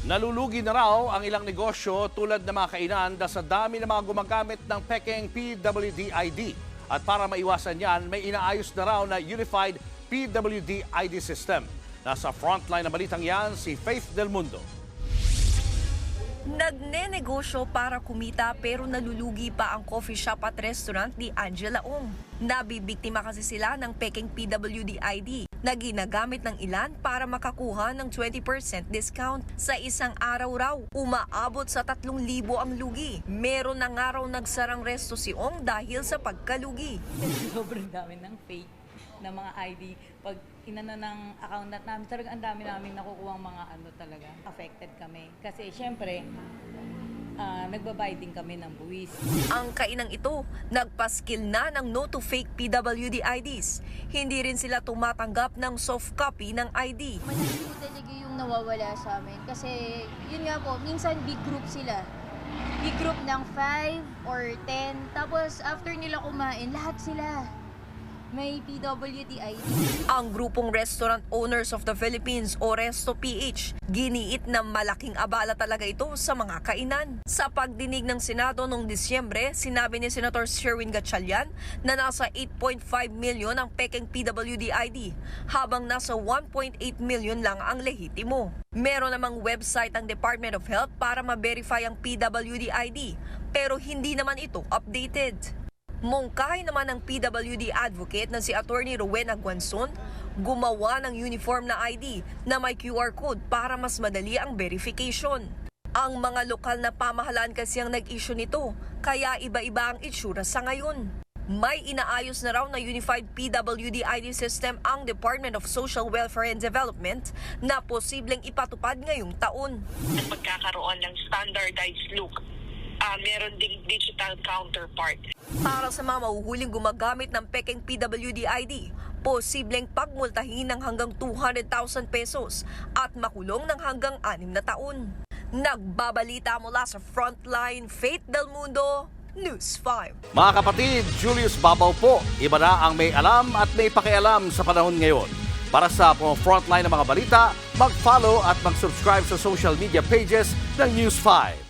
Nalulugi na raw ang ilang negosyo tulad ng mga kainan dahil sa dami ng mga gumagamit ng pekeng PWD ID. At para maiwasan yan, may inaayos na raw na Unified PWD ID system. Nasa frontline na balitang yan si Faith Del Mundo. Nagnenegosyo para kumita pero nalulugi pa ang coffee shop at restaurant ni Angela Ong. Nabibiktima kasi sila ng pekeng PWD ID na ginagamit ng ilan para makakuha ng 20% discount. Sa isang araw raw, umaabot sa 3,000 ang lugi. Meron na nga raw nagsarang resto si Ong dahil sa pagkalugi. Sobrang dami ng fake na mga ID. Pag inana ng account namin, talaga ang dami namin nakukuha mga talaga. Affected kami. Kasi syempre, nagbabayad din kami ng buwis. Ang kainang ito, nagpaskil na ng no to fake PWD IDs. Hindi rin sila tumatanggap ng soft copy ng ID. Malaki po talaga yung nawawala sa amin. Kasi yun nga po, minsan big group sila. Big group ng 5 or 10. Tapos after nila kumain, lahat sila may PWD ID. Ang grupong Restaurant Owners of the Philippines o Resto PH, giniit na malaking abala talaga ito sa mga kainan. Sa pagdinig ng Senado noong Disyembre, sinabi ni Senator Sherwin Gatchalian na nasa 8.5 million ang pekeng PWD ID, habang nasa 1.8 million lang ang lehitimo. Meron namang website ang Department of Health para ma-verify ang PWD ID, pero hindi naman ito updated. Mungkahi naman ng PWD advocate na si Attorney Rowena Guanzon, gumawa ng uniform na ID na may QR code para mas madali ang verification. Ang mga lokal na pamahalaan kasi ang nag-issue nito, kaya iba-iba ang itsura sa ngayon. May inaayos na raw na Unified PWD ID system ang Department of Social Welfare and Development na posibleng ipatupad ngayong taon. Magkakaroon ng standardized look. Meron ding digital counterpart. Para sa mga mahuhuling gumagamit ng pekeng PWD ID, posibleng pagmultahin ng hanggang 200,000 pesos at makulong ng hanggang 6 na taon. Nagbabalita mula sa Frontline, Faith Del Mundo, News 5. Mga kapatid, Julius Babaw po. Iba na ang may alam at may pakialam sa panahon ngayon. Para sa frontline ng mga balita, mag-follow at mag-subscribe sa social media pages ng News 5.